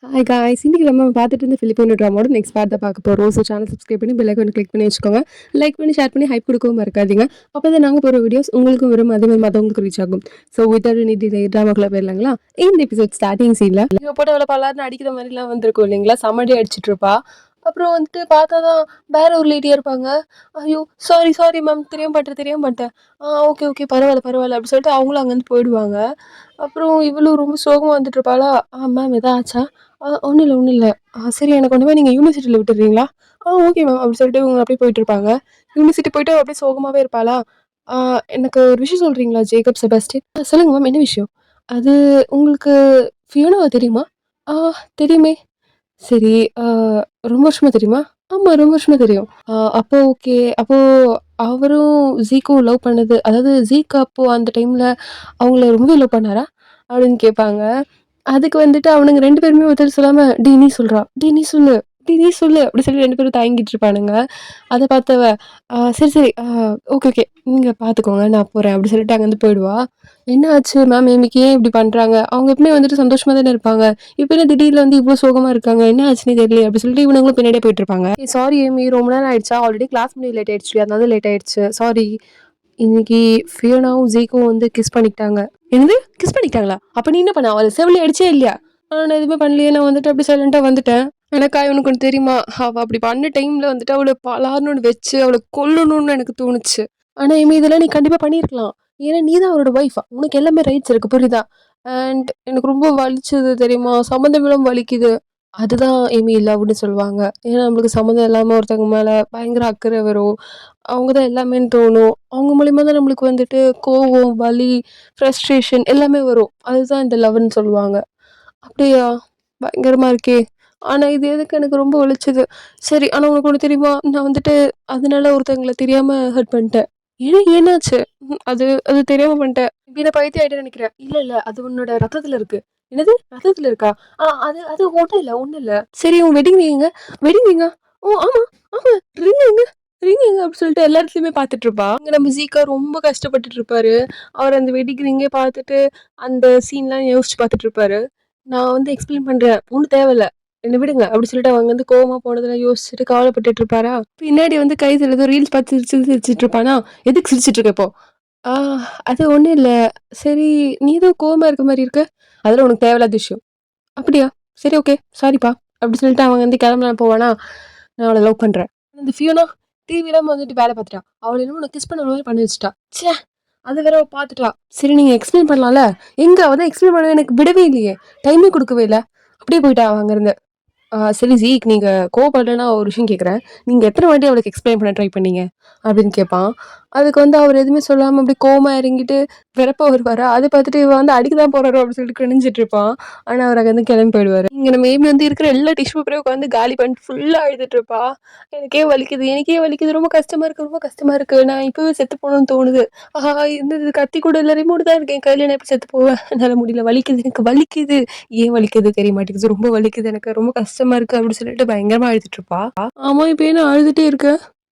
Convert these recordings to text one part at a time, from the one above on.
Hi guys இன்னைக்கு நம்ம பார்த்துட்டு இருந்த ஃபிலிப்பினோ ட்ராமாவோட நெக்ஸ்ட் பார்ட் தான் பார்க்க போகிறோம். ஸோ சேனல் சப்ஸ்கிரைப் பண்ணி பெல் ஐக்கான் கிளிக் பண்ணி வச்சுக்கோங்க. லைக் பண்ணி ஷேர் பண்ணி ஹைப் கொடுக்கவும் மறக்காதீங்க. அப்போ தான் நாங்கள் போகிற வீடியோஸ் உங்களுக்கும் வரும், அதே மாதிரி மற்றவங்களுக்கு ரீச் ஆகும். ஸோ வித்தவுட் எனி டிலே ட்ராமாக்குள்ள போயிடலாங்களா? இந்த எபிசோட் ஸ்டார்டிங் சீனில் இவங்க போட்டு அவளை பல்லாருன்னு அடிக்கிற மாதிரிலாம் வந்திருக்கும் இல்லைங்களா? சமடி அடிச்சிட்டு இருப்பா. அப்புறம் வந்துட்டு பார்த்தா தான் வேற ஒரு லேடியாக இருப்பாங்க. ஐயோ சாரி சாரி மேம், தெரியாம பண்ணிட்டேன். ஓகே ஓகே பரவாயில்ல பரவாயில்ல அப்படின்னு சொல்லிட்டு அவங்களும் அங்கேருந்து போயிடுவாங்க. அப்புறம் இவளும் ரொம்ப சோகமாக வந்துட்டு இருப்பாளா. மேம் எதா ஆச்சா? ஒன்றும் இல்லை. சரி எனக்கு கொண்டு போய் நீங்கள் யூனிவர்சிட்டியில் விட்டுடுறீங்களா? ஓகே மேம் அப்படி சொல்லிட்டு இவங்க அப்படியே போயிட்டு இருப்பாங்க. யூனிவர்சிட்டி போயிட்டு அவ அப்படியே சோகமாகவே இருப்பாளா. எனக்கு ஒரு விஷயம் சொல்கிறீங்களா ஜேக்கப் செபாஸ்டின்? சொல்லுங்க மேம், என்ன விஷயம்? அது உங்களுக்கு ஃபியோனாவை தெரியுமா? ஆ தெரியுமே. சரி. ரொம்ப வருஷமா தெரியுமா? ஆமா ரொம்ப வருஷமா தெரியும். அப்போ ஓகே. அப்போ அவரும் ஜீக்கும் லவ் பண்ணது, அதாவது ஜீக் அப்போ அந்த டைம்ல அவங்கள ரொம்பவே லவ் பண்ணாரா? அப்படின்னு கேட்பாங்க. அதுக்கு வந்துட்டு அவனுங்க 2 பேருமே பதில் சொல்லாம, "டேய் நீ சொல்றா, டேய் நீ சொல்லு, டேய் நீ சொல்லு" அப்படி சொல்லி 2 பேரும் தயங்கிட்டு இருப்பானுங்க. அத பார்த்தவ, சரி சரி ஓகே ஓகே நீங்க பார்த்துக்கோங்க நான் போறேன்" அப்படி சொல்லிட்டு அங்கேருந்து போயிடுவா. "என்ன ஆச்சு மேம் ஏமிக்கு ஏன் இப்படி பண்றாங்க? அவங்க எப்பவுமே வந்துட்டு சந்தோஷமா தானே இருப்பாங்க. இப்ப என்ன திடீர்னு வந்து இவ்ளோ சோகமா இருக்காங்க? என்ன ஆச்சுன்னே தெரியலையே" அப்படி சொல்லிட்டு இவனுங்களும் பின்னாடியே போயிட்டு இருப்பாங்க. "சாரி ஏமி, ரொம்ப நேரம் ஆயிடுச்சா? ஆல்ரெடி கிளாஸ் முடிய லேட் ஆயிடுச்சு. அதனால லேட் ஆயிடுச்சு. சாரி." இன்னைக்கு ஃபியோனாவும் ஜீக்கும் வந்து கிஸ் பண்ணிக்கிட்டாங்க. என்னது? கிஸ் பண்ணிக்கிட்டாங்களா? அப்ப நீ என்ன பண்ண? அவள செவிலி அடிச்சே இல்லையா? நான் எதுவுமே பண்ணலையே. நான் வந்துட்டு அப்படியே சைலண்டா வந்துட்டேன். எனக்கா இவனுக்கு ஒண்ணு தெரியுமா? அவ அப்படி பண்ண டைம்ல வந்துட்டு அவள பலார்ன்னு வச்சு அவள கொல்லணும்னு எனக்கு தோணுச்சு. ஆனா இனிமே இதெல்லாம் நீ கண்டிப்பா பண்ணியிருக்கலாம். ஏன்னா நீ தான் அவரோட ஒய்ஃப். உனக்கு எல்லாமே ரைட்ஸ் இருக்கு, புரியுதா? அண்ட் எனக்கு ரொம்ப வலிச்சது தெரியுமா? சம்மந்தம் இல்லாம வலிக்குது. அதுதான் ஏமி லவ்வுன்னு சொல்லுவாங்க. ஏன்னா நம்மளுக்கு சம்மந்தம் இல்லாம ஒருத்தவங்க மேல பயங்கர அக்கறை வரும். அவங்க தான் எல்லாமேன்னு தோணும். அவங்க மூலியமா தான் நம்மளுக்கு வந்துட்டு கோவம், வலி, ஃப்ரஸ்ட்ரேஷன் எல்லாமே வரும். அதுதான் இந்த லவ்வுன்னு சொல்லுவாங்க. அப்படியா? பயங்கரமா இருக்கே! ஆனா இது எதுக்கு எனக்கு ரொம்ப வலிச்சது. சரி, ஆனா உனக்கு ஒண்ணு தெரியுமா? நான் வந்துட்டு அதனால ஒருத்தவங்கள தெரியாம ஹர்ட் பண்ணிட்டேன். ஏன் என்னாச்சு? அது அது தெரியாம பண்ணிட்டேன். இப்படி நான் பைத்தியம் ஆயிட்டேன்னு நெனைக்கிறேன். இல்ல, இல்ல. அது உன்னோட ரத்தத்துல இருக்கு. என்னது? ரத்தத்துல இருக்கா? அது அது ஒண்ணும் இல்ல. சரி உன் வெட்டிங் ரிங் எங்க? வெட்டிங் ரிங்கா? ஓ! ஆமா, ஆமா. ரிங் எங்க? ரிங் எங்க? அப்படி சொல்லிட்டு எல்லா இடத்துலயுமே பார்த்துட்டு இருப்பா. இங்க நம்ம ஜீக்கா ரொம்ப கஷ்டப்பட்டுட்டு இருப்பாரு. அவர் அந்த வெட்டிங் ரிங்கே பார்த்துட்டு அந்த சீன்லாம் யோசிச்சு பார்த்துட்டு இருப்பாரு. நான் வந்து எக்ஸ்பிளைன் பண்றேன். ஒண்ணும் தேவையில்ல. என்ன விடுங்க. அப்படி சொல்லிட்டு அவங்க வந்து கோவமா போனதெல்லாம் யோசிச்சுட்டு கவலைப்பட்டுட்டு இருப்பாரா? பின்னாடி வந்து கைத்துல ஏதோ ரீல்ஸ் பார்த்து சிரிச்சுட்டு இருப்பானா? எதுக்கு சிரிச்சுட்டு இருக்க இப்போ? ஆ அது ஒண்ணும் இல்ல. சரி, நீ ஏதோ கோவமா இருக்க மாரி இருக்க? அதெல்லாம் உனக்கு தேவையில்லாத விஷயம். அப்படியா? சரி ஓகே. சாரிப்பா. அப்படி சொல்லிட்டு அவன் வந்து கிளம்பலான்னு போவானா? நான் அவள லவ் பண்றேன். இந்த ஃபியோனா தேவையில்லாம வந்துட்டு வேல பார்த்துட்டா. அவள என்னமோ நான் கிஸ் பண்ண மாரி பண்ணி வச்சுட்டா. ச்சே! அது வேற அவ பார்த்துட்டா. சரி நீங்க எக்ஸ்பிளைன் பண்ணலாம்ல? எங்க அவ தான் எக்ஸ்பிளைன் பண்ண எனக்கு விடவே இல்லையே! டைமே குடுக்கவே இல்ல. அப்படியே போயிட்டா அவ அங்கருந்து. சரி ஜீக், நீங்க கோவப்படலன்னா ஒரு விஷயம் கேட்குறேன். நீங்க எத்தன வாட்டி அவளுக்கு எக்ஸ்பிளைன் பண்ண ட்ரை பண்ணீங்க? அப்படின்னு கேட்பான். அதுக்கு வந்து அவர் எதுவுமே சொல்லாம அப்படியே கோவமா இறங்கிட்டு வெறப்ப வருவாரா, அத பார்த்துட்டு இவன் வந்து அடிக்க தான் போறாரோ அப்படின்னு சொல்லிட்டு குனிஞ்சிட்டு இருப்பான். ஆனா அவர் அங்கேருந்து கிளம்பி போயிடுவாரு. இங்க நம்ம ஏமி வந்து இருக்கிற எல்லா டிஷ்யூ பேப்பரையும் உட்காந்து காலி பண்ணிட்டு ஃபுல்லா அழுதுட்டு இருப்பா. எனக்கே வலிக்குது, ரொம்ப கஷ்டமா இருக்கு. நான் இப்பவே செத்து போகணும்னு தோணுது. இந்த கத்தி கூட இல்ல, ரிமோட் தான் இருக்கு என் கையில, நான் எப்படி செத்து போவேன்? என்னால முடியல, வலிக்குது, எனக்கு வலிக்குது. ஏன் வலிக்குது தெரிய மாட்டேங்குது. ரொம்ப வலிக்குது எனக்கு. ரொம்ப கஷ்டமா இருக்கு அப்படின்னு சொல்லிட்டு பயங்கரமா அழுதுட்டு இருப்பா. ஆமா இப்ப ஏன் அழுதுட்டே இருக்க?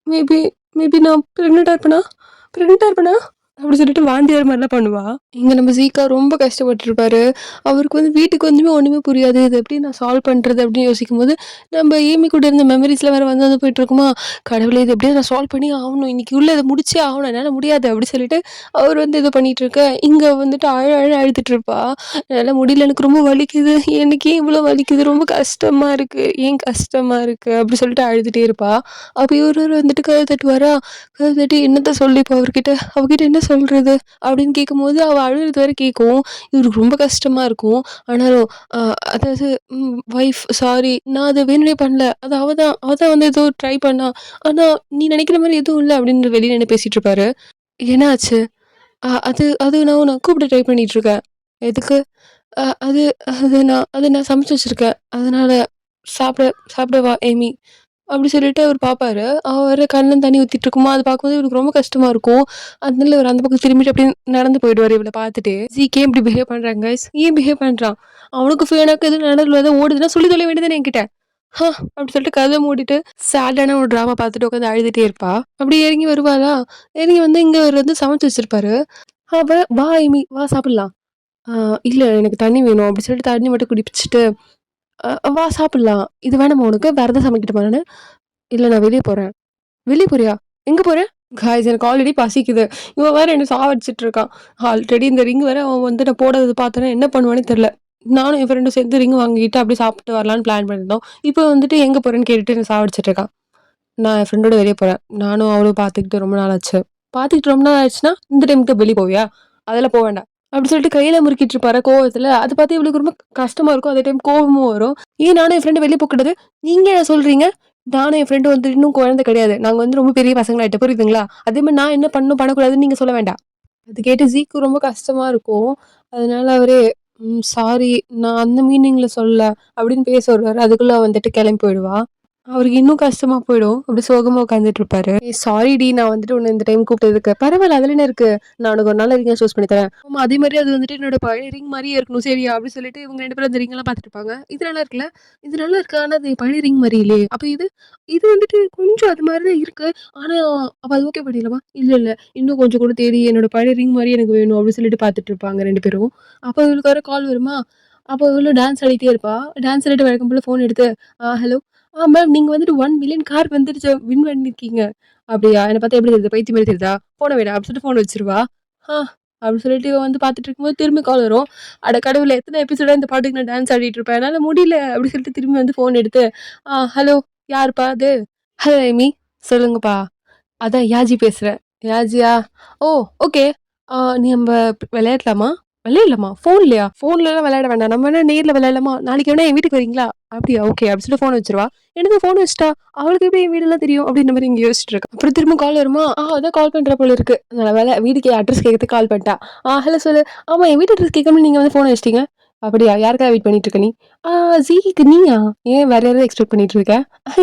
மேபி மேபி நான் பிரெக்னென்ட்டா இருப்பேனா? அப்படி சொல்லிட்டு வாந்தி வர மாதிரிலாம் பண்ணுவா. இங்க நம்ம ஜீக்கா ரொம்ப கஷ்டப்பட்டுருப்பாரு. அவருக்கு வந்து வீட்டுக்கு வந்துமே ஒண்ணுமே புரியாது. இது எப்படி நான் சால்வ் பண்றது அப்படின்னு யோசிக்கும்போது, நம்ம ஏமி கூட இருந்த மெமரீஸ்லாம் வேற வந்து போயிட்டு இருக்குமா. கடவுளே இது எப்படியாவது நான் சால்வ் பண்ணி ஆகணும். இன்னைக்கு உள்ள இத முடிச்சே ஆகணும். என்னால முடியாது அப்படி சொல்லிட்டு அவர் வந்து இத பண்ணிட்டு இருக்க, இங்க வந்துட்டு அழ அழுதுட்டு இருப்பா. என்னால முடியல, எனக்கு ரொம்ப வலிக்குது. எனக்கு ஏன் இவ்வளோ வலிக்குது? ரொம்ப கஷ்டமா இருக்கு. ஏன் கஷ்டமா இருக்கு? அப்படி சொல்லிட்டு அழுதுட்டே இருப்பா. அப்ப இவரு வந்துட்டு கதவு தட்டுவாரா? கதவு தட்டி என்னத்த சொல்லி இப்போ அவகிட்ட என்ன சொல்றது? அப்படின்னு கேட்கும்போது அவ அழுகுறது வேற கேட்கும். இவருக்கு ரொம்ப கஷ்டமா இருக்கும். ஆனாலும் அ அதாவது வைஃப் சாரி, நான் அத வேணும்னே பண்ணல. அது அவ தான் வந்து ஏதோ ட்ரை பண்ணா. ஆனா நீ நினைக்கிற மாரி எதுவும் இல்ல அப்படின்னு வெளிய நின்னு பேசிட்டு இருப்பாரு. என்ன ஆச்சு? அது நான் உன்ன கூப்பிட ட்ரை பண்ணிட்டு இருக்கேன். எதுக்கு? அ அது அது நான் சமைச்சு வச்சிருக்கேன். அதனால சாப்பிட சாப்பிட வா ஏமி. அப்படி சொல்லிட்டு அவரு பாப்பாரு. அவ வேற கண்லருந்து தண்ணி ஊத்திட்டு இருக்குமா, அது பார்க்கும்போது இவருக்கு ரொம்ப கஷ்டமா இருக்கும். அதனால இவரு அந்த பக்கம் திரும்பிட்டு அப்படியே நடந்து போயிடுவாரு இவள பார்த்துட்டு. "ஜீக் ஏன் இப்படி பிஹேவ் பண்றாங்க காய்ஸ்? ஏன் பிஹேவ் பண்றான்? அவனுக்கு எனக்கு எதுவும் நடுவுல ஏதோ ஓடுதுன்னா சொல்லி தொலைய வேண்டியது தானே என்கிட்ட." அப்படி சொல்லிட்டு கதவ மூடிட்டு சேடான ஒரு ட்ராமா பார்த்துட்டு உட்காந்து அழுதுட்டே இருப்பா. அப்படியே இறங்கி வருவாளா, இறங்கி வந்து இங்க அவரு வந்து சமைச்சு வச்சிருப்பாரு. அவ "வா ஏமி, வா சாப்பிடலாம்." "இல்ல எனக்கு தண்ணி வேணும்." அப்படி சொல்லிட்டு தண்ணி மட்டும் குடிச்சிட்டு வா சாப்பிடலாம். இது வேணாமா உனக்கு? வேற எதாவது சமைக்கட்டுமா நானு? இல்ல நான் வெளிய போறேன். வெளிய போறியா? எங்க போற? காய்ஸ் எனக்கு ஆல்ரெடி பசிக்குது. இவன் வேற என்ன சாவடிச்சுட்டு இருக்கான். ஆல்ரெடி இந்த ரிங் வேற அவன் வந்து நான் போடாதது பார்த்தோனே என்ன பண்ணுவான்னே தெரியல. நானும் என் ஃப்ரெண்டும் சேர்ந்து ரிங் வாங்கிட்டு அப்படியே சாப்பிட்டு வரலான்னு பிளான் பண்ணியிருந்தோம். இப்போ வந்துட்டு எங்க போறேன்னு கேட்டுட்டு என்ன சாவடிச்சுட்டு இருக்கான். நான் என் ஃப்ரெண்டோட வெளிய போறேன். நானும் அவளும் பார்த்துக்கிட்டு ரொம்ப நாள் ஆச்சு. பார்த்துக்கிட்டு ரொம்ப நாள் ஆச்சுன்னா, இந்த டைமுக்கு தான் வெளிய போவியா? அதெல்லாம் போ வேண்டாம். அப்படி சொல்லிட்டு கையில முறுக்கிட்டு இருப்பாரா கோவத்துல. அத பார்த்து இவளுக்கு ரொம்ப கஷ்டமா இருக்கும். அதே டைம் கோவமும் வரும். ஏன் நானும் என் ஃப்ரெண்டும் வெளிய போக்கூடாது? நீங்க என்ன சொல்றீங்க? நானும் என் ஃப்ரெண்டும் வந்து இன்னும் குழந்தை கிடையாது. நாங்க வந்து ரொம்ப பெரிய பசங்களாயிட்டோம். புரியுதுங்களா? அதே மாரி நான் என்ன பண்ணணும், பண்ணக்கூடாதுன்னு நீங்க சொல்ல வேண்டாம். அது கேட்டு ஜீக்கு ரொம்ப கஷ்டமா இருக்கும். அதனால அவரு, சாரி நான் அந்த மீனிங்ல சொல்லல" அப்படின்னு பேச வருவாரு. அதுக்குள்ள அவ வந்துட்டு கிளம்பி போயிடுவா. அவருக்கு இன்னும் கஷ்டமா போயிடும். அப்படி சோகமா உட்காந்துட்டு இருப்பாரு. சாரிடி நான் வந்துட்டு உன்ன இந்த டைம் கூப்பிட்டதுக்கு. பரவால்ல அதுல என்ன இருக்கு? நான் உனக்கு ஒரு நல்ல ரிங்கா சூஸ் பண்ணி தரேன். ஆமா அதே மாரி அது வந்துட்டு என்னோட பழைய ரிங் மாரியே இருக்கணும் சரியா? அப்படி சொல்லிட்டு இவங்க 2 பேரும் அந்த ரிங்கெல்லாம் பார்த்துட்டு இருப்பாங்க. இது நல்லா இருக்குல்ல? இது நல்லா இருக்கு. ஆனா அது பழைய ரிங் மாரி இல்லையே. அப்ப இது? இது வந்துட்டு கொஞ்சம் அது மாரி தான் இருக்கு. ஆனா அப்ப அது ஓகே பண்ணிடலாமா? இல்ல, இல்ல. இன்னும் கொஞ்சம் கூட தேடி என்னோட பழைய ரிங் மாரியே எனக்கு வேணும் அப்படின்னு சொல்லிட்டு பார்த்துட்டு இருப்பாங்க 2 பேரும். அப்ப இவளுக்கு வேற கால் வருமா? அப்ப இவளும் டான்ஸ் ஆடிட்டே இருப்பா. டான்ஸ் ஆடிட்டு வழக்கம் போல ஃபோன் எடுத்து, ஹலோ மேம் நீங்க வந்துட்டு 1,000,000 கார் வந்துருச்சு வின் பண்ணியிருக்கீங்க." "அப்படியா? என்ன பார்த்தா எப்படி தெரியுது? பைத்தியம் மாரி தெரியுதா? ஃபோன வைடா" அப்படின்னு சொல்லிட்டு ஃபோன வச்சுருவா. "ஆ" அப்படின்னு சொல்லிட்டு இவ வந்து பார்த்துட்டு இருக்கும்போது திரும்பி கால் வரும். அட கடவுளே! எத்தன எபிசோடா இந்த பாட்டுக்கு நான் டான்ஸ் ஆடிட்டு இருப்பேன். என்னால முடியல அப்படின்னு சொல்லிட்டு திரும்பி வந்து ஃபோன் எடுத்து, ஹலோ யாருப்பா அது?" "Hello Amy." "சொல்லுங்கப்பா." "அதான் யாஜி பேசுறேன்." "யாஜியா? ஓ! ஓகே. நீ நம்ப விளையாடலாமா?" "விளையாடலாமா? ஃபோன்லயா? ஃபோன்லலாம் விளையாட வேண்டாம். நம்ம வேணா நேர்ல விளையாடலாமா? நாளைக்கு வேணா என் வீட்டுக்கு வரீங்களா?" "அப்படியா? ஓகே." அப்படி சொல்லிட்டு ஃபோன வச்சுருவா. "என்னது ஃபோன் வச்சுட்டா? அவளுக்கு எப்படி என் வீடெல்லாம் தெரியும்?" அப்படின்ற மாரி இங்க யோசிச்சுட்டு இருக்கா. அப்புறம் திரும்ப கால் வருமா? அதான் கால் பண்றா போல இருக்கு. நல்ல வேள வீட்டுக்கு அட்ரஸ் கேட்கறதுக்கு கால் பண்ணிட்டா. ஹலோ சொல்லு. ஆமா என் வீட்டு அட்ரஸ் கேட்காம நீங்க வந்து ஃபோன வச்சுட்டீங்க." "அப்படியா? யாருக்காக வெயிட் பண்ணிட்டு இருக்க நீ?" "ஆ ஜீக்கு நீயா? ஏன் வேற யாரையாவது எக்ஸ்பெக்ட் பண்ணிட்டு இருக்க?"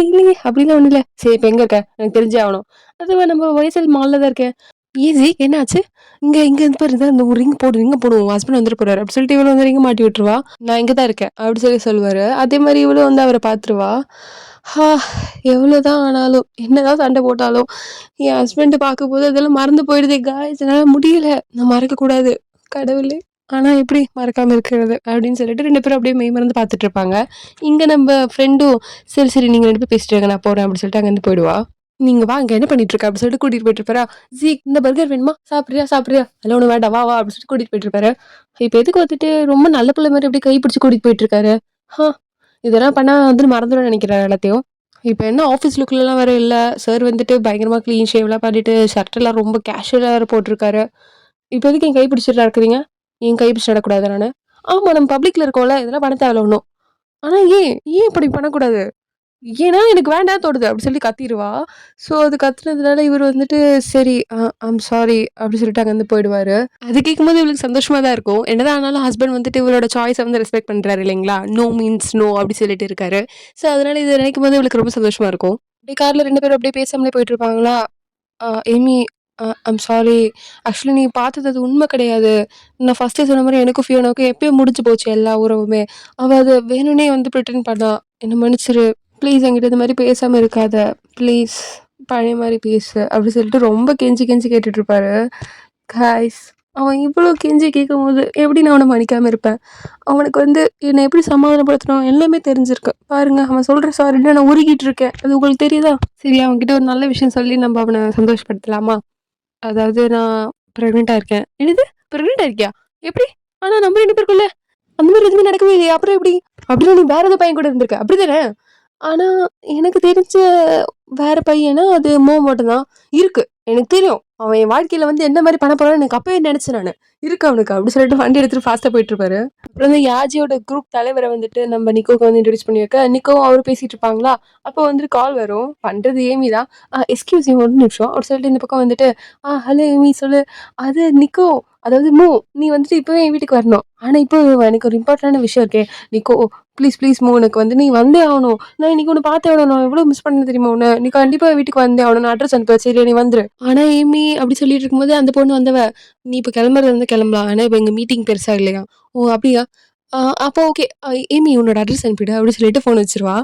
இல்லையே அப்படிலாம் ஒண்ணும் இல்ல." "சரி இப்ப எங்க இருக்க? எனக்கு தெரிஞ்சே ஆவணும்." "அதுவா நம்ம ஒய்எஸ்எல் மால்ல தான் இருக்கேன்." "ஏன் ஜீ என்னாச்சு?" இங்க இருந்து பாரு இந்த ஒரு ரிங் போடு. உன் ஹஸ்பண்ட் வந்துற போறாரு." அப்படி சொல்லிட்டு இவளும் வந்து ரிங்க மாட்டி விட்டுருவா. "நான் இங்க தான் இருக்கேன்." அப்படி சொல்லி சொல்லுவாரு. அதே மாரி இவளும் வந்து அவர பார்த்துருவா. ஹா! எவ்வளோதான் ஆனாலும், என்னதான் சண்டை போட்டாலும், என் ஹஸ்பண்ட பார்க்கும்போது அதெல்லாம் மறந்து போயிடுதே காய்ஸ். என்னால முடியல. நான் மறக்கக்கூடாது. கடவுளே! ஆனா எப்படி மறக்காம இருக்கிறது? அப்படின்னு சொல்லிட்டு 2 பேரும் அப்படியே மெய்மறந்து பார்த்துட்டு இருப்பாங்க. இங்க நம்ப ஃப்ரெண்டும், "சரி, சரி நீங்க 2 பேரும் பேசிட்டு இருங்க. நான் போறேன்." அப்படின்னு சொல்லிட்டு அங்கருந்து போயிடுவா. "நீங்க வா, இங்க என்ன பண்ணிட்டு இருக்க?" அப்படின்னு சொல்லிட்டு கூட்டிட்டு போயிட்டு இருப்பாரா. இந்த பர்கர் வேணுமா? சாப்பிடுறியா? சாப்பிடுறியா?" "அதெல்லாம் ஒண்ணும் வேண்டாம். வா, வா." அப்படின்னு சொல்லிட்டு கூட்டிட்டு போயிட்டு இருப்பாரு. இப்ப எதுக்கு வந்துட்டு ரொம்ப நல்ல பிள்ளை மாரி அப்படியே கை பிடிச்சு கூட்டிட்டு போயிட்டு இருக்காரு? ஹா! இதெல்லாம் பண்ணா வந்து மறந்துருவேன்னு நெனைக்கிறாரு எல்லாத்தையும். இப்ப என்ன ஆஃபீஸ் லுக்லலாம் வேற இல்ல. சார் வந்துட்டு பயங்கரமா கிளீன் ஷேவ்லாம் பண்ணிட்டு, ஷர்ட்லாம் ரொம்ப கேஷுவலா வேற போட்டுருக்காரு. "இப்ப எதுக்கு என் கை பிடிச்சுட்டு நடக்குறீங்க?" "என் கை பிடிச்சு நடக்கக்கூடாதா நானு?" "ஆமா நம்ம பப்ளிக்ல இருக்கோம்ல. இதெல்லாம் பண்ண தேவையில்ல ஒண்ணும்." "ஆனா ஏன்? ஏன் இப்படி பண்ணக்கூடாது?" "ஏன்னா எனக்கு வேண்டான்னு தோணுது." அப்படி சொல்லி கத்திருவா. ஸோ அது கத்துனதுனால இவரு வந்துட்டு, "சரி ஐம் சாரி" அப்படி சொல்லிட்டு அங்கருந்து போயிடுவாரு. அது கேட்கும்போது இவளுக்கு சந்தோஷமா தான் இருக்கும். என்னதான் ஆனாலும் ஹஸ்பண்ட் வந்துட்டு இவளோட சாய்ஸ வந்து ரெஸ்பெக்ட் பண்றாரு இல்லைங்களா? நோ மீன்ஸ் நோ அப்படி சொல்லிட்டு இருக்காரு. ஸோ அதனால இத நினைக்கும்போது இவளுக்கு ரொம்ப சந்தோஷமா இருக்கும். அப்படியே கார்ல 2 பேரும் அப்படியே பேசாமலே போயிட்டு இருப்பாங்களா? "Amy I'm sorry. ஆக்சுவலி நீ பார்த்தது அது உண்மை கிடையாது. நான் ஃபர்ஸ்ட்டே சொன்ன மாரி எனக்கும் ஃபியோனாவுக்கும் எப்பயோ முடிஞ்சு போச்சு எல்லா உறவுமே. அவ அத வேணும்னே வந்து பிரிட்டண்ட் பண்ணா. என்ன மன்னிச்சிரு. ப்ளீஸ் என்கிட்ட இது மாரி பேசாம இருக்காத. ப்ளீஸ் பழைய மாரி பேசு." அப்படி சொல்லிட்டு ரொம்ப கெஞ்சி கெஞ்சி கேட்டுட்டு இருப்பாரு. காய்ஸ் அவன் இவ்ளோ கெஞ்சி கேட்கும்போது எப்படி நான் அவன மன்னிக்காம இருப்பேன்? அவனுக்கு வந்து என்ன எப்படி சமாதானப்படுத்தணும் எல்லாமே தெரிஞ்சிருக்கு. பாருங்க அவன் சொல்ற சாரில நான் உருகிட்டு இருக்கேன். அது உங்களுக்கு தெரியுதா? சரி அவன்கிட்ட ஒரு நல்ல விஷயம் சொல்லி நம்ம அவன சந்தோஷப்படுத்தலாமா? அதாவது நான் பிரெக்னன்ட்டா இருக்கேன். "என்னது? பிரெக்னன்ட்டா இருக்கியா? எப்படி? ஆனா நம்ம 2 பேருக்குள்ள அந்த மாரி எதுவுமே நடக்கவே இல்லையே! அப்புறம் எப்படி? அப்படின்னா நீ வேற ஏதோ பையன் கூட இருந்திருக்க. அப்படிதானே?" ஆனா எனக்கு தெரிஞ்ச வேற பையனா அது மட்டும் தான். இருக்கு. எனக்கு தெரியும். அவன் என் வாழ்க்கையில வந்து என்ன மாரி பண்ண போறான்னு எனக்கு அப்பவே நெனச்சேன் நானு. இருக்கு அவனுக்கு அப்படி சொல்லிட்டு வண்டி எடுத்துட்டு ஃபாஸ்ட்டா போயிட்டுருப்பாரு. அப்புறம் வந்து யாஜியோட குரூப் தலைவர வந்துட்டு நம்ம நிக்கோக்கு வந்து இன்ட்ரோடியூஸ் பண்ணி வைக்க, நிக்கோவும் அவரும் பேசிட்டு இருப்பாங்களா, அப்போ வந்துட்டு கால் வரும். பண்றது ஏமி தான். எக்ஸ்கியூஸ் மீ ஒரு நிமிஷம். அப்படி சொல்லிட்டு இந்த பக்கம் வந்துட்டு, ஹலோ ஏமி சொல்லு. அது நிக்கோ அதாவது நீ வந்துட்டு இப்பவே என் வீட்டுக்கு வரணும். ஆனா இப்போ எனக்கு ஒரு இம்பார்ட்டன்டான விஷயம் இருக்கே. நிக்கோ ப்ளீஸ் ப்ளீஸ் எனக்கு வந்து நீ வந்தே ஆவணும். நான் இன்னைக்கு உன்ன பார்த்தே ஆகணும். நான் எவ்வளோ மிஸ் பண்ணேன் தெரியுமா உன்ன? நீ கண்டிப்பா வீட்டுக்கு வந்தே ஆகணும். நான் அட்ரஸ் அனுப்புறேன். சரியா நீ வந்துரு. ஆனா ஏமி அப்படி சொல்லிட்டு இருக்கும்போது அந்த பொண்ணு வந்தவ, நீ இப்ப கிளம்புறதா இருந்தா கிளம்பலாம். ஆனா இப்ப எங்க மீட்டிங் பெருசா இல்லையாம். ஓ! அப்படியா? அப்போ ஓகே. ஏமி உன்னோட அட்ரஸ் அனுப்பிடு அப்படி சொல்லிட்டு ஃபோன் வச்சுருவா.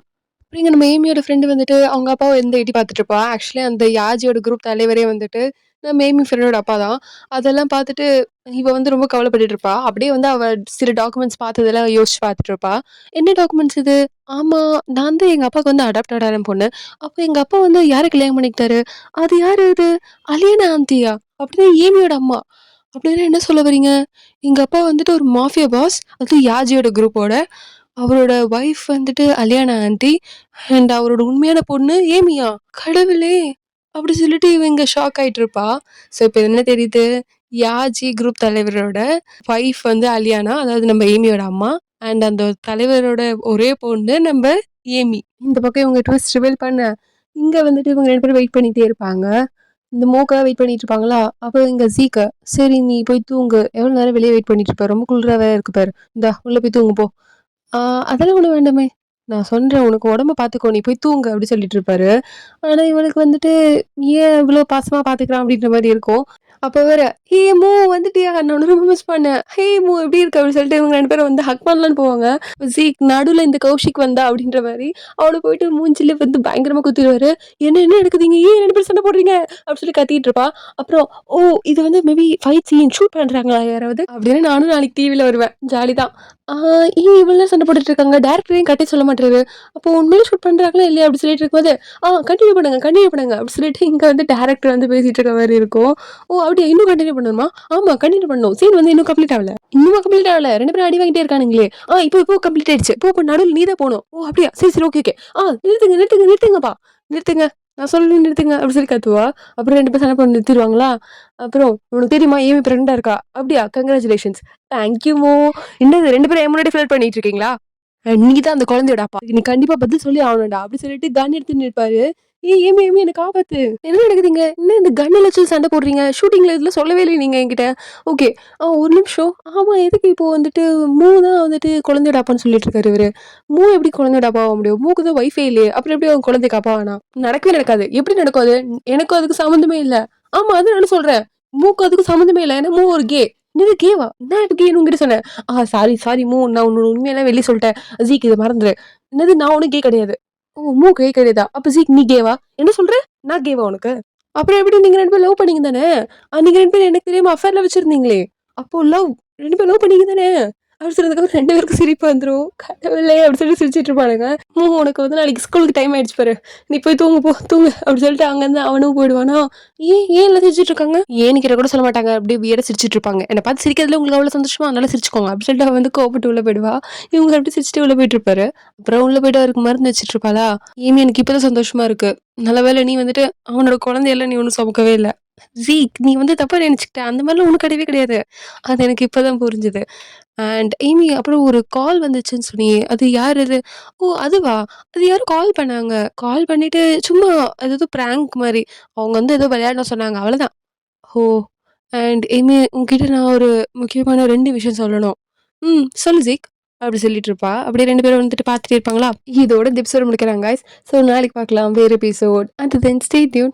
அப்புறம் இங்க நம்ம ஏமியோட ஃப்ரெண்ட் வந்துட்டு அவங்க அப்பாவ வந்து எட்டி பார்த்துட்டு இருப்பா. ஆக்சுவலி அந்த யாஜியோட குரூப் தலைவரே வந்துட்டு நம்ம ஏமி ஃப்ரெண்டோட அப்பா தான். அதெல்லாம் பார்த்துட்டு இவ வந்து ரொம்ப கவலைப்பட்டுட்டு இருப்பா. அப்படியே வந்து அவ சில டாக்குமெண்ட்ஸ் பார்த்ததெல்லாம் யோசிச்சு பார்த்துட்டு இருப்பா. "என்ன டாக்குமெண்ட்ஸ் இது? ஆமா, நான் வந்து எங்க அப்பாவுக்கு வந்து அடாப்டட் ஆன பொண்ணு. அப்ப எங்க அப்பா வந்து யார கல்யாணம் பண்ணிக்கிட்டாரு? அது யாரு அது? அலியனா ஆன்டியா? அப்படின்னா ஏமியோட அம்மா. அப்படின்னா என்ன சொல்ல வர்றீங்க? எங்க அப்பா வந்துட்டு ஒரு மாஃபியா பாஸ். அதுவும் யாஜியோட குரூப்போட. அவரோட வைஃப் வந்துட்டு அலியானா ஆன்டி. அண்ட் அவரோட உண்மையான பொண்ணு ஏமியா? கடவுளே! அப்படி சொல்லிட்டு இவ இங்க ஷாக் ஆயிட்டு இருப்பா. ஸோ இப்ப என்ன தெரியுது? யாஜி குரூப் தலைவரோட வைஃப் வந்து அலியானா. அதாவது நம்ம ஏமியோட அம்மா. அண்ட் அந்த தலைவரோட ஒரே பொண்ணு நம்ம ஏமி. இந்த பக்கம் இவங்க ட்விஸ்ட் ரிவீல் பண்ண, இங்க வந்துட்டு இவங்க 2 பேரும் வெயிட் பண்ணிட்டே இருப்பாங்க. இந்த மோக்காக வெயிட் பண்ணிட்டு இருப்பாங்களா? அப்ப இங்க ஜீக்க, "சரி நீ போய் தூங்கு. எவ்வளோ நேரம் வெளிய வெயிட் பண்ணிட்டு இருப்ப? ரொம்ப குளிரா வேற இருக்கு பாரு. இந்தா உள்ள போய் தூங்கு போ." "ஆ அதெல்லாம் ஒண்ணும் வேண்டாமே. நான் சொல்றேன் உனக்கு உடம்ப பார்த்துக்கோ. நீ போய் தூங்கு." அப்படி சொல்லிட்டு இருப்பாரு. ஆனா இவளுக்கு வந்துட்டு ஏன் இவ்ளோ பாசமா பார்த்துக்கிறான் அப்படின்ற மாரி இருக்கும். அப்ப வேற, "ஹே மூ வந்துட்டியா? நான் உன்ன ரொம்ப மிஸ் பண்ணேன். ஹே மூ எப்படி இருக்க?" அப்படின்னு சொல்லிட்டு இவங்க 2 பேரும் வந்து ஹக் பண்ணலான்னு போவாங்க. "ஜீக் நடுவுல இந்த கௌஷிக் வந்தா" அப்படின்ற மாரி அவள போயிட்டு மூஞ்சில வந்து பயங்கரமா குத்திருவாரு. "என்ன என்ன நடக்குதுங்க? ஏன் 2 பேரும் சண்டை போடுறீங்க?" அப்படின்னு சொல்லி கத்திட்டு இருப்பா. அப்புறம், "ஓ! இது வந்து மேபி ஃபைட் சீன் ஷூட் பண்றாங்களா யாராவது?" அப்படின்னு நானும் நாளைக்கு டிவில வருவேன். ஜாலி தான். "ஆ ஏன் இவ்வளோ நேரம் சண்டை போட்டுட்டு இருக்காங்க? டைரக்டர் ஏன் கட்டே சொல்ல மாட்றாரு? அப்போ உண்மையிலே ஷூட் பண்றாங்களா இல்லையா?" அப்படி சொல்லிட்டு இருக்கும்போது, கன்டின்யூ பண்ணுங்க, கன்டின்யூ பண்ணுங்க." அப்படி சொல்லிட்டு இங்க வந்து டைரக்டர் வந்து பேசிட்டு இருக்க மாரி இருக்கும். "ஓ! அப்படியா? இன்னும் கன்டின்யூ பண்ணணுமா? ஆமா கன்டின்யூ பண்ணணும். சீன் வந்து இன்னும் கம்ப்ளீட் ஆவல. இன்னுமா கம்ப்ளீட் ஆவல? 2 பேரும் அடி வாங்கிட்டே இருக்கானுங்களே. இப்போ கம்ப்ளீட் ஆயிடுச்சு. போ நடுவுல நீ தான் போணும். ஓ! அப்படியா? சரி, சரி. Okay, okay. நிறுத்துங்கப்பா. நிறுத்துங்க. நான் சொல்றேன் நிறுத்துங்க." அப்படி சொல்லி கத்துவா. அப்புறம் 2 பேரும் சண்டை போட்டு நிறுத்திருவாங்களா? அப்புறம், "உனக்கு தெரியுமா? ஏமி பிரெக்னன்ட்டா இருக்கா." "அப்படியா? கங்கிராச்சுலேஷன்ஸ்." "தேங்க் யூ மோ." "என்னது 2 பேரும் என் முன்னாடி ஃப்ளர்ட் பண்ணிட்டு இருக்கீங்களா? நீ தான் அந்த குழந்தையோட அப்பா. நீ கண்டிப்பா பதில் சொல்லி ஆகணும்டா." அப்படி சொல்லிட்டு கன் எடுத்து நிற்பாரு. "ஏய் ஏமி ஏமி என்ன காப்பாத்து. என்ன நடக்குதுங்க? என்ன இந்த கன்ன வச்சு சண்டை போடுறீங்க? ஷூட்டிங்ல இதெல்லாம் சொல்லவே இல்லையே நீங்க என்கிட்ட." "ஓகே. ஒரு நிமிஷம். ஆமா எதுக்கு இப்போ வந்துட்டு மூ தான் வந்துட்டு குழந்தையோட அப்பான்னு சொல்லிட்டு இருக்காரு இவரு. மூ எப்படி குழந்தையோட அப்பா ஆக முடியும்? மூக்கு தான் ஒய்ஃபே இல்லையே. அப்புறம் எப்படி அவன் குழந்தைக்கு அப்பா ஆனா? நடக்கவே நடக்காது. எப்படி நடக்கும் அது? எனக்கும் அதுக்கு சம்மந்தமே இல்ல." "ஆமா அதான் நானும் சொல்றேன். மூக்கும் அதுக்கும் சம்மந்தமே இல்ல. ஏன்னா மூ ஒரு கே." "என்னது கேவா? நான் எப்ப கேன்னு உன்கிட்ட சொன்னேன்?" சாரி சாரி மூ. நான் உன்னோட உண்மையெல்லாம் வெளிய சொல்லிட்டேன். ஜீக் இத மறந்துரு." "என்னது நான் ஒண்ணும் கே கிடையாது." "ஓ! மூ கே கிடையாதா? அப்ப ஜீக் நீ கேவா?" "என்ன சொல்ற? நான் கேவா உனக்கு?" "அப்புறம் எப்படி நீங்க 2 பேரும் லவ் பண்ணீங்க தானே? நீங்க 2 பேரும் எனக்கு தெரியாம அஃபேர்ல வச்சிருந்தீங்களே! அப்போ லவ் 2 பேரும் லவ் பண்ணீங்க தானே?" அப்படி சொன்னதுக்கப்புறம் 2 பேருக்கும் சிரிப்பு வந்துரும். கடவுளே! அப்படி சொல்லி சிரிச்சுட்டு இருப்பானுங்க. உனக்கு வந்து நாளைக்கு ஸ்கூலுக்கு டைம் ஆயிடுச்சு பாரு. நீ போய் தூங்கு போ, தூங்கு." அப்படி சொல்லிட்டு அங்கருந்து அவனும் போயிடுவானா? ஏன் எல்லாம் சிரிச்சுட்டு இருக்காங்க? ஏன்னு கேட்டா கூட சொல்ல மாட்டாங்க. அப்படியே வியர்டா சிரிச்சுட்டு இருப்பாங்க. என்ன பார்த்து சிரிக்கிறதுல உங்களுக்கு அவ்வளோ சந்தோஷமா? அதனால சிரிச்சுக்கோங்க. அப்படி சொல்லிட்டு அவ வந்து கோவப்பட்டு உள்ள போயிடுவா. இவங்க அப்படியே சிரிச்சுட்டு உள்ள போயிட்டு இருப்பாரு. அப்புறம் உள்ள போயிட்டு அவருக்கு மருந்து வச்சுட்டு இருப்பாளா? "ஏமி எனக்கு இப்பதான் சந்தோஷமா இருக்கு. நல்ல வேளை நீ வந்துட்டு அவனோட குழந்தையெல்லாம் நீ ஒண்ணும் சுமக்கவே இல்ல. ஜீக் நீ வந்து தப்பா நினைச்சுக்கிட்ட. அந்த மாரிலாம் ஒண்ணும் கிடையவே கிடையாது." அது எனக்கு இப்பதான் புரிஞ்சுது. அண்ட் ஏமி அப்புறம் ஒரு கால் வந்துச்சுன்னு சொன்னியே, அது யார் அது? ஓ! அதுவா? அது யாரோ கால் பண்ணாங்க. கால் பண்ணிட்டு சும்மா அது ஏதோ பிராங்க் மாரி. அவங்க வந்து ஏதோ விளையாட சொன்னாங்க. அவ்வளதான். ஓ! அண்ட் ஏமி உன்கிட்ட நான் ஒரு முக்கியமான 2 விஷயம் சொல்லணும். சொல்லு ஜீக். அப்படி சொல்லிட்டு இருப்பா. அப்படியே 2 பேரும் வந்துட்டு பார்த்துட்டே இருப்பாங்களா? இதோட இந்த எபிசோட முடிக்கிறாங்க காய்ஸ். ஸோ நாளைக்கு பார்க்கலாம். வேற episode. Until then stay tune.